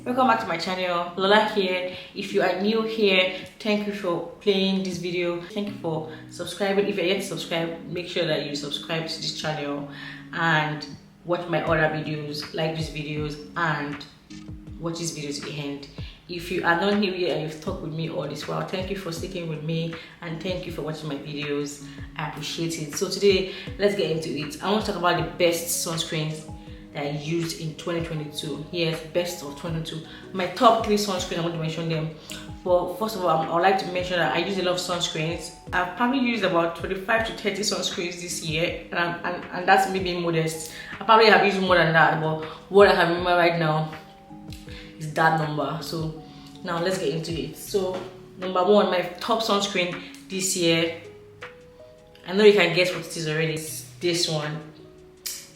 Welcome back to my channel. Lola here. If you are new here, thank you for playing this video. Thank you for subscribing. If you're yet to subscribe, make sure that you subscribe to this channel and watch my other videos, like these videos and watch this video to the end. If you are not new here and you've stuck with me all this while, thank you for sticking with me and thank you for watching my videos. I appreciate it. So today, let's get into it. I want to talk about the best sunscreens that I used in 2022. Yes, best of 2022. My top 3 sunscreens, I want to mention them. But first of all, I would like to mention that I use a lot of sunscreens. I've probably used about 25 to 30 sunscreens this year, and that's me being modest. I probably have used more than that, but what I have remember right now is that number. So now let's get into it. So number 1, my top sunscreen this year, I know you can guess what it is already. It's this one.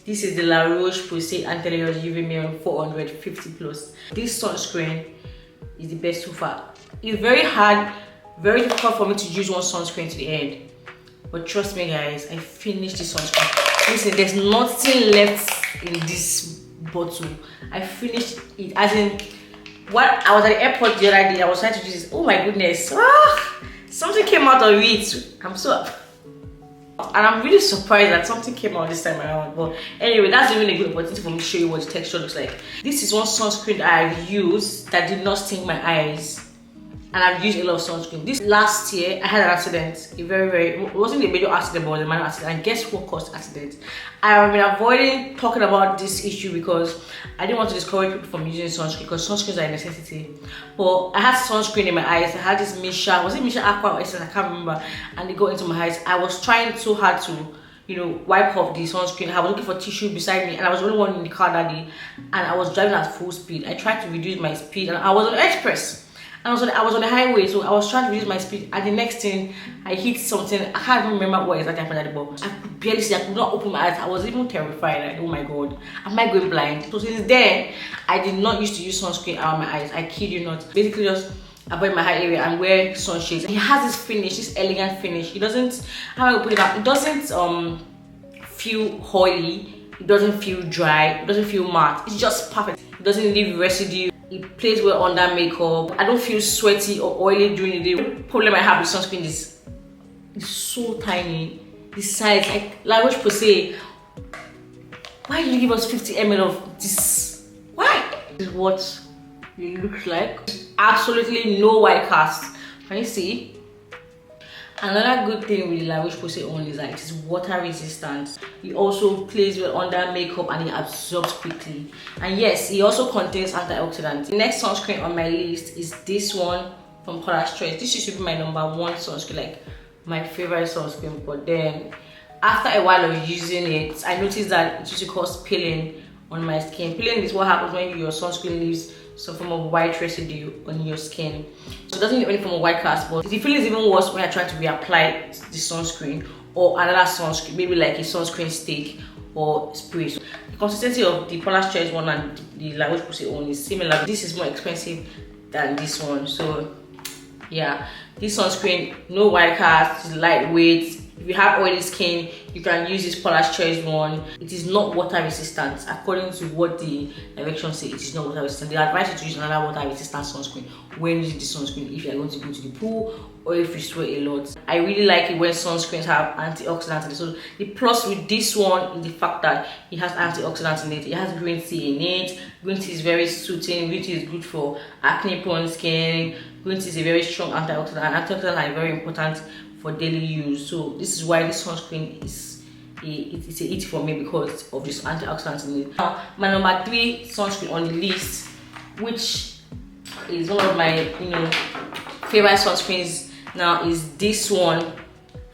This is the La Roche-Posay Anti-Layers UV Million 450 plus. This sunscreen is the best so far. It's very hard, very difficult for me to use one sunscreen to the end, but trust me guys, I finished this sunscreen. Listen, there's nothing left in this bottle. I finished it, as in, what I was at the airport the other day, I was trying to use this. Oh my goodness, something came out of it. I'm so, and I'm really surprised that something came out this time around. But anyway, that's a really good opportunity for me to show you what the texture looks like. This is one sunscreen that I've used that did not sting my eyes, and I've used a lot of sunscreen. This last year I had an accident, it wasn't a major accident, but it was a minor accident, and guess what caused the accident? I have been avoiding talking about this issue because I didn't want to discourage people from using sunscreen, because sunscreens are a necessity. But I had sunscreen in my eyes. I had this Misha, was it Misha Aqua or Essence? I can't remember, and it got into my eyes. I was trying so hard to, wipe off the sunscreen. I was looking for tissue beside me, and I was the only one in the car that day, and I was driving at full speed. I tried to reduce my speed, and I was on the express. And I was on the highway, so I was trying to reduce my speed, and the next thing, I hit something. I can't even remember what exactly happened at the box. I could barely see, I could not open my eyes. I was even terrified, like, oh my god, am I going blind? So since then, I did not used to use sunscreen around my eyes. I kid you not. Basically just avoid my eye area and wear sunshades. It has this finish, this elegant finish. It doesn't, how am I gonna put it out? It doesn't feel oily, it doesn't feel dry, it doesn't feel matte. It's just perfect. It doesn't leave residue. It plays well under makeup. I don't feel sweaty or oily during the day. The problem I have with sunscreen is it's so tiny. The size, like La Roche-Posay. Why did you give us 50 ml of this? Why? This is what it looks like. Absolutely no white cast. Can you see? Another good thing with the La Roche-Posay one is that it is water resistant. It also plays well under makeup and it absorbs quickly. And yes, it also contains antioxidants. The next sunscreen on my list is this one from Paula's Choice. This used to be my number 1 sunscreen, like my favorite sunscreen. But then, after a while of using it, I noticed that it used to cause peeling on my skin. Peeling is what happens when your sunscreen leaves some form of white residue on your skin. So it doesn't leave any form of white cast, but the feeling is even worse when I try to reapply the sunscreen or another sunscreen, maybe like a sunscreen stick or spray. So the consistency of the Paula's Choice one and the La Roche-Posay one is similar. This is more expensive than this one. So yeah, this sunscreen, no white cast, it's lightweight. If you have oily skin, you can use this Paula's Choice one. It is not water resistant. According to what the directions say, it is not water resistant. They advise you to use another water resistant sunscreen when using the sunscreen if you are going to go to the pool or if you sweat a lot. I really like it when sunscreens have antioxidants in it. So the plus with this one is the fact that it has antioxidants in it. It has green tea in it. Green tea is very soothing. Green tea is good for acne prone skin. Green tea is a very strong antioxidant. Antioxidants are very important for daily use. So this is why this sunscreen is it's a hit for me, because of this antioxidants in it. Now, my number 3 sunscreen on the list, which is one of my favorite sunscreens now, is this one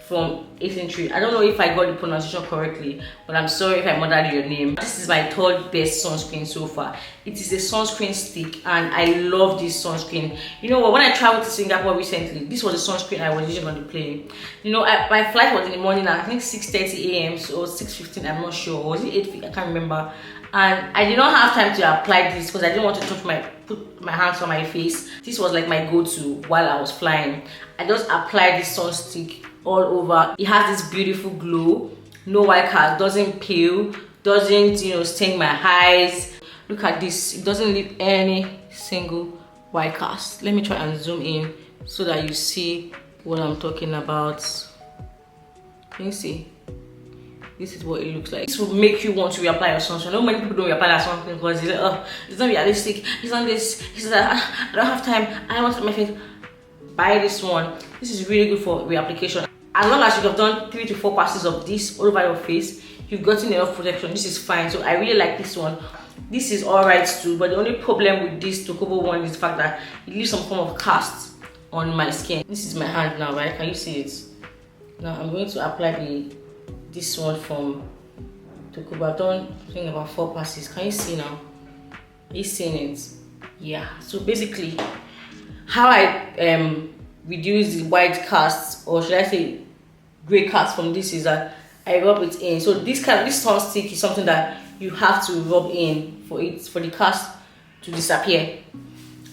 from 18 Tree. I don't know if I got the pronunciation correctly, but I'm sorry if I murdered your name. This is my 3rd best sunscreen so far. It is a sunscreen stick, and I love this sunscreen. You know what, when I traveled to Singapore recently, this was the sunscreen I was using on the plane. My flight was in the morning at I think 6:30 a.m. or 6:15, I'm not sure. Or was it 8? I can't remember. And I did not have time to apply this because I didn't want to put my hands on my face. This was like my go-to while I was flying. I just applied this sun stick all over. It has this beautiful glow, no white cast, doesn't peel, doesn't sting my eyes, Look at this, it doesn't leave any single white cast. Let me try and zoom in so that you see what I'm talking about. Can you see? This is what it looks like. This will make you want to reapply your sunscreen. I know many people don't reapply their sunscreen because they say, oh, it's not realistic, it's not this, it's that, I don't have time, I want my face. Buy this one. This is really good for reapplication. As long as you have done 3 to 4 passes of this all over your face, you've gotten enough protection. This is fine. So I really like this one. This is alright too, but the only problem with this xoxo one is the fact that it leaves some form of cast on my skin. This is my hand now, right? Can you see it? Now I'm going to apply this one from xoxo. I've done I think about 4 passes. Can you see now? Are you seeing it? Yeah. So basically, how I reduce the white cast, or should I say gray cast from this, is that I rub it in. So this sun stick is something that you have to rub in for the cast to disappear.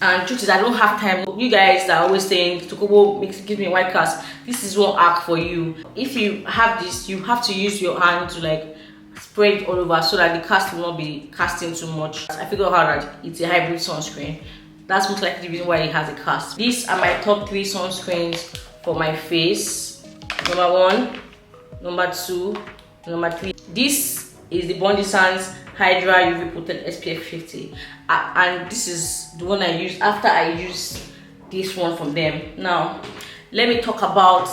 And truth is, I don't have time. You guys that are always saying xoxo gives me a white cast, this is one hack for you. If you have this, you have to use your hand to like spread it all over so that the cast will not be casting too much. I figured out that it's a hybrid sunscreen. That's most likely the reason why it has a cast. These are my top 3 sunscreens for my face. Number 1, number 2, number 3. This is the Bondi Sands Hydra UV Potent SPF 50, and this is the one I use after I use this one from them. Now let me talk about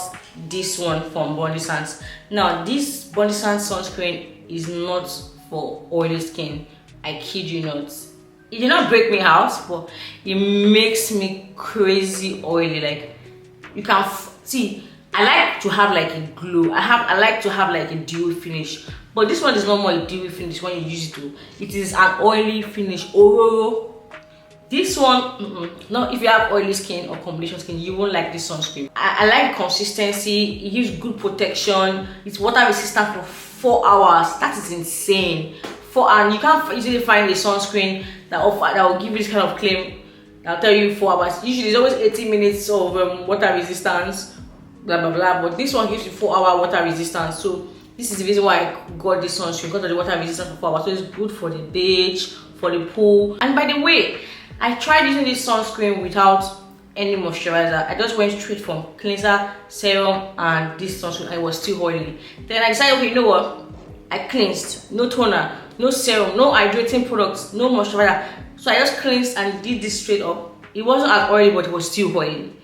this one from Bondi Sands. Now this Bondi Sands sunscreen is not for oily skin. I kid you not. It did not break me out, but it makes me crazy oily. Like, you can see, I like to have like a glow. I like to have like a dewy finish, but this one is not more a dewy finish when you use it to. It is an oily finish. Oh, this one, no, if you have oily skin or combination skin, you won't like this sunscreen. I like consistency. It gives good protection. It's water resistant for 4 hours. That is insane. And you can't easily find a sunscreen that will give you this kind of claim. I'll tell you 4 hours. Usually it's always 80 minutes of water resistance, blah blah blah. But this one gives you 4-hour water resistance. So this is the reason why I got this sunscreen, because of the water resistance for 4 hours. So it's good for the beach, for the pool. And by the way, I tried using this sunscreen without any moisturizer. I just went straight from cleanser, serum, and this sunscreen. I was still oily. Then I decided, okay, you know what? I cleansed, no toner, no serum, no hydrating products, no moisturizer. So I just cleansed and did this straight up. It wasn't as oily, but it was still oily.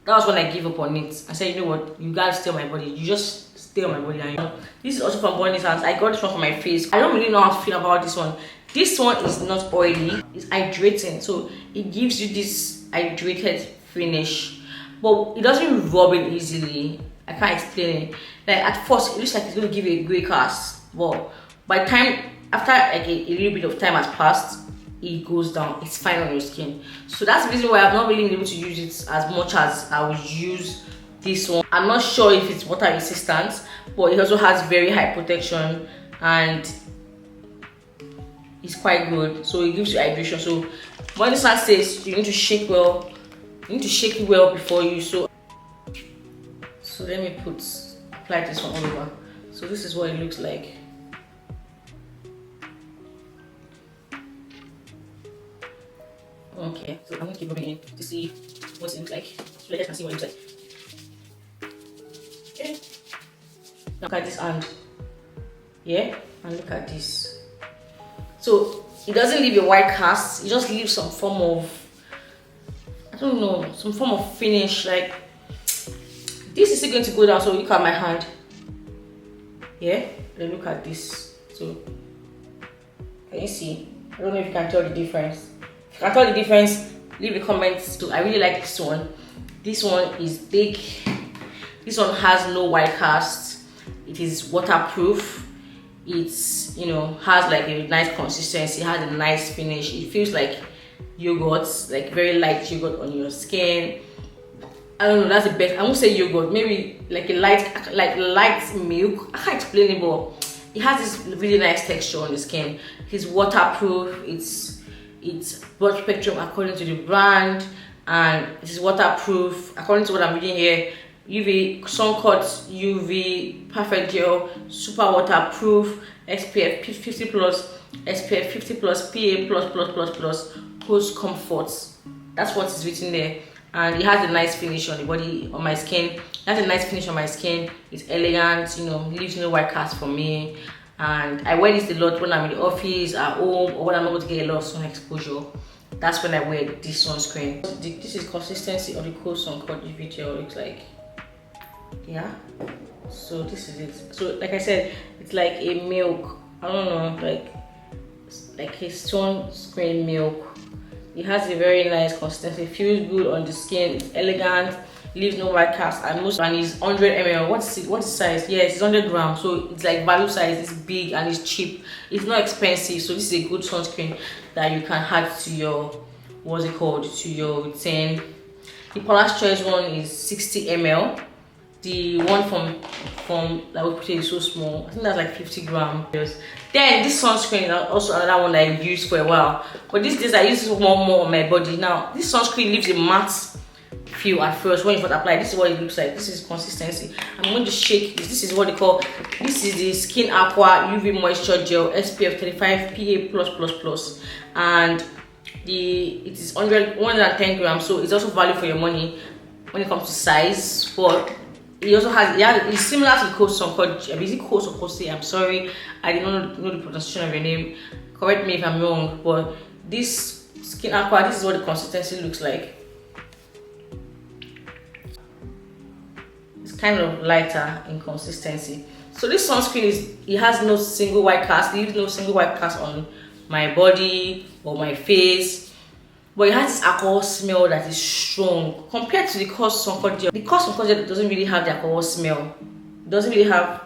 That was when I gave up on it. I said, you know what, you guys stay on my body. You just stay on my body. And this is also from Bondi Sands. I got this one for my face. I don't really know how to feel about this one. This one is not oily. It's hydrating, so it gives you this hydrated finish, but it doesn't rub in easily. I can't explain it. Like at first, it looks like it's going to give you a grey cast. But by the time, after like a little bit of time has passed, it goes down. It's fine on your skin. So that's the reason why I've not really been able to use it as much as I would use this one. I'm not sure if it's water resistant, but it also has very high protection and it's quite good. So it gives you hydration. So when the sun says you need to shake well, you need to shake it well before you. So let me apply this one all over. So this is what it looks like. Okay, so I'm going to keep rubbing in to see what it looks like. So you guys can see what it looks like. Okay. Now look at this hand. Yeah, and look at this. So it doesn't leave a white cast. It just leaves some form of, I don't know, some form of finish. Like, this is still going to go down. So look at my hand. Yeah, then look at this. So can you see? I don't know if you can tell the difference. If you can tell the difference, leave a comment too. I really like this one. This one is big. This one has no white cast. It is waterproof. It's, you know, has like a nice consistency, has a nice finish. It feels like yogurt, like very light yogurt on your skin. I don't know, that's the best. I won't say yogurt, maybe like a light milk. I can't explain it, but it has this really nice texture on the skin. It's waterproof. It's broad spectrum according to the brand, and it's waterproof according to what I'm reading here. UV sun cut, UV perfect gel, super waterproof, SPF 50 plus, SPF 50 plus, PA plus plus plus plus, post comforts. That's what is written there. And it has a nice finish on the body, on my skin. It has a nice finish on my skin. It's elegant, you know, leaves no white cast for me. And I wear this a lot when I'm in the office, at home, or when I'm not going to get a lot of sun exposure. That's when I wear this sunscreen. This is consistency of the cold sun cut video looks like. Yeah. So this is it. So like I said, it's like a milk. I don't know, like a sunscreen milk. It has a very nice consistency. It feels good on the skin. It's elegant. Leaves no white cast. And it's 100 ml. What's the size? Yes, it's 100 grams. So it's like value size. It's big and it's cheap. It's not expensive. So this is a good sunscreen that you can add to your, what's it called, to your routine. The Paula's Choice one is 60 ml. The one from that we put is so small. I think that's like 50 grams. Then this sunscreen is also another one that I used for a while. But these days I use this one more on my body. Now this sunscreen leaves a matte feel at first when you first apply. This is what it looks like. This is consistency. I'm going to shake this. This is what they call. This is the Skin Aqua UV Moisture Gel SPF 35 PA plus plus plus, and it is 110 grams. So it's also value for your money when it comes to size. But it also has, it's similar to the cold sun called, is it cold or cozy? I'm sorry, I did not know the pronunciation of your name. Correct me if I'm wrong. But this Skin Aqua, this is what the consistency looks like. It's kind of lighter in consistency. So this sunscreen it has no single white cast. It leaves no single white cast on my body or my face. But it has this alcohol smell that is strong compared to the cold sun gel. The cold sun gel doesn't really have the alcohol smell. It doesn't have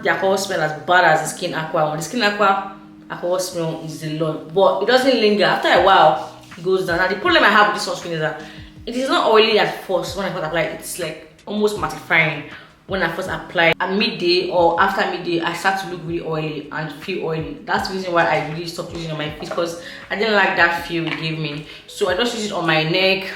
the alcohol smell as bad as the Skin Aqua. The Skin Aqua alcohol smell is a lot, but it doesn't linger. After a while, it goes down. Now the problem I have with this sunscreen is that it is not oily at first when I first apply it. It's like almost mattifying when I first apply. At midday or after midday, I start to look really oily and feel oily. That's the reason why I really stopped using it on my face, because I didn't like that feel it gave me. So I just use it on my neck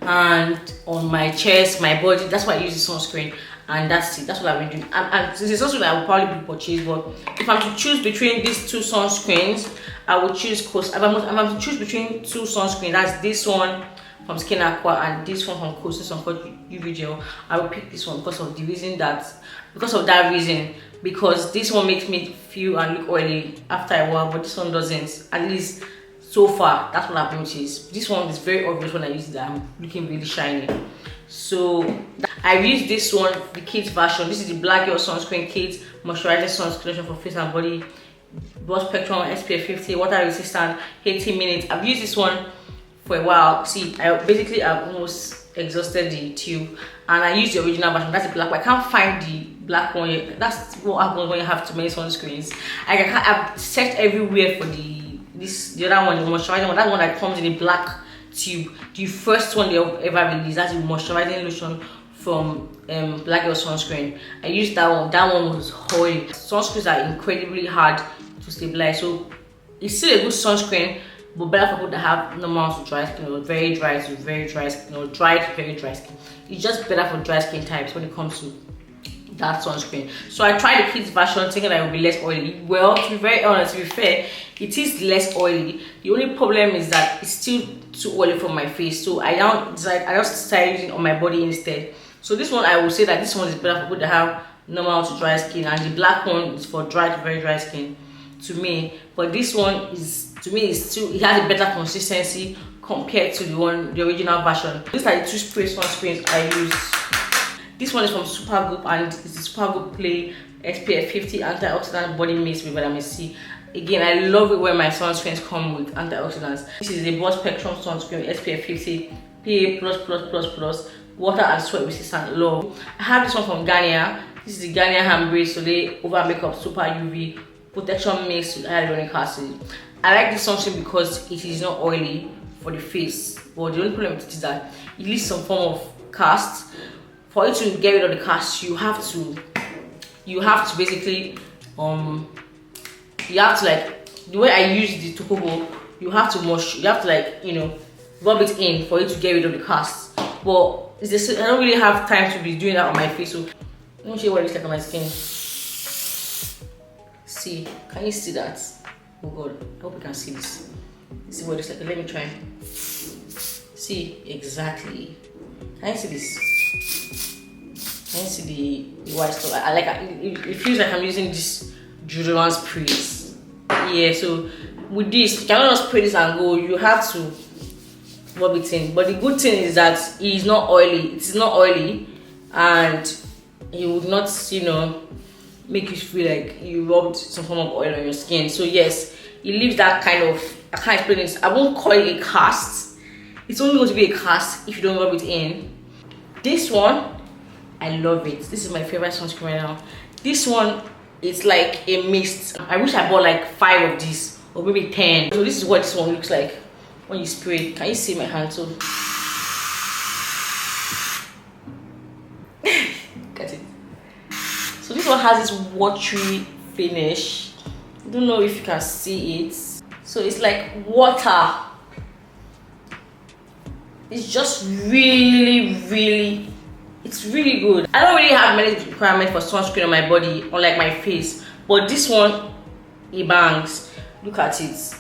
and on my chest, my body. That's why I use the sunscreen, and that's it. That's what I've been doing. And this is also that I will probably be purchased. But if I'm to choose between these two sunscreens, I would choose If I'm to choose between two sunscreens, that's this one from Skin Aqua and this one from Coast Sun called UV Gel, I will pick this one because of that reason. Because this one makes me feel and look oily after a while, but this one doesn't. At least so far, that's what I've noticed. This one is very obvious when I use it that I'm looking really shiny. So I use this one, the kids version. This is the Black Girl Sunscreen Kids Moisturizing Sunscreen for face and body. Broad spectrum, SPF 50, water resistant, 80 minutes. I've used this one for a while. See, I've almost exhausted the tube, and I used the original version. That's the black one. I can't find the black one yet. That's what happens when you have too many sunscreens. I've searched everywhere for the other one, the moisturizing one. That one that comes in a black tube. The first one they ever released. That's the moisturizing lotion from Black Girl Sunscreen. I used that one. That one was oily. Sunscreens are incredibly hard to stabilize, so it's still a good sunscreen, but better for people that have normal to dry skin, or very dry to very dry skin, or dry to very dry skin. It's just better for dry skin types when it comes to that sunscreen. So I tried the kids version thinking that it would be less oily. Well, to be very honest, to be fair, it is less oily. The only problem is that it's still too oily for my face, so I just started using it on my body instead. So this one, I will say that this one is better for people that have normal to dry skin, and the black one is for dry to very dry skin to me. But this one is, to me, it has a better consistency compared to the original version. These are the two spray sunscreens I use. This one is from Supergoop, and it's the Supergoop Play SPF 50 antioxidant body mist with vitamin C. Again, I love it when my sunscreens come with antioxidants. This is a broad spectrum sunscreen SPF 50 PA++++, water and sweat resistant. Love. I have this one from Garnier. This is the Garnier Hambre Soleil Over Makeup Super UV Protection Mix with hyaluronic acid. I like this sunscreen because it is not oily for the face, but the only problem with it is that it leaves some form of cast. For you to get rid of the cast, you have to basically you have to, like, the way I use the Tokobo, you have to like, you know, rub it in for you to get rid of the cast. But it's just, I don't really have time to be doing that on my face. So let me show you what it looks like on my skin. See, can you see that? Oh god, I hope you can see this. See what it's like. Let me try. See, exactly. Can you see this? Can you see the white stuff? I like it feels like I'm using this deodorant sprays. Yeah, so with this, you cannot just spray this and go. You have to rub it in. But the good thing is that it's not oily. It is not oily, and it would not, you know, make you feel like you rubbed some form of oil on your skin. So yes, it leaves that kind of, I can't explain this. I won't call it a cast. It's only going to be a cast if you don't rub it in. This one, I love it. This is my favorite sunscreen right now. This one, it's like a mist. I wish I bought like 5 of these or maybe 10. So this is what this one looks like when you spray it. Can you see my hand? So get it. So this one has this watery finish. I don't know if you can see it. So it's like water. It's just really, it's really good. I don't really have many requirements for sunscreen on my body, unlike my face, but this one, it bangs. Look at it.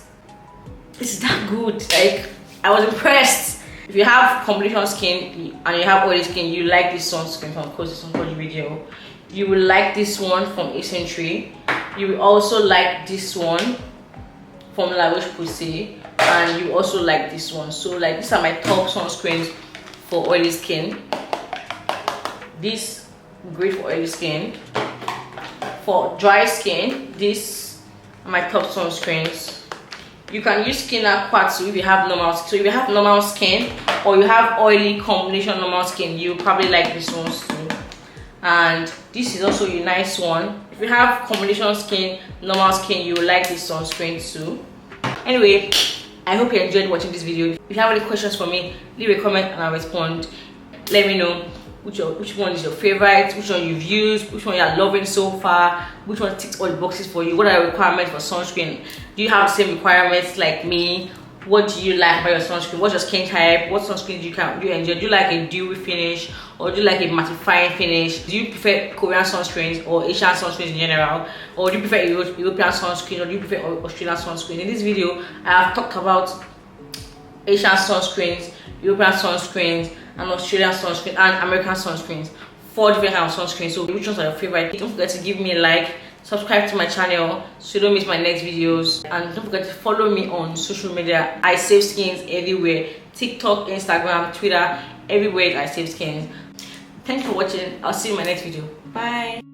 It's that good. Like, I was impressed. If you have combination skin and you have oily skin, you like this sunscreen from Cozy Sunscreen video. You will like this one from Eccentric. You will also like this one from La Roche-Posay, and you also like this one. So like, these are my top sunscreens for oily skin. This great for oily skin. For dry skin, these are my top sunscreens. You can use Skin Aqua too if you have normal skin. So if you have normal skin or you have oily combination normal skin, you probably like this one too. And this is also a nice one. If you have combination skin, normal skin, you will like this sunscreen too. Anyway, I hope you enjoyed watching this video. If you have any questions for me, leave a comment and I'll respond. Let me know which one is your favorite, which one you've used, which one you are loving so far, which one ticks all the boxes for you. What are the requirements for sunscreen? Do you have the same requirements like me? What do you like about your sunscreen? What's your skin type? What sunscreen do you enjoy? Do you like a dewy finish or do you like a mattifying finish? Do you prefer Korean sunscreens or Asian sunscreens in general? Or do you prefer European sunscreen, or do you prefer Australian sunscreen? In this video, I have talked about Asian sunscreens, European sunscreens, and Australian sunscreen and American sunscreens. 4 different kinds of sunscreens. So which ones are your favorite? Don't forget to give me a like, subscribe to my channel so you don't miss my next videos, and don't forget to follow me on social media. I save skins everywhere: TikTok, Instagram, Twitter, everywhere I save skins. Thanks for watching. I'll see you in my next video. Bye.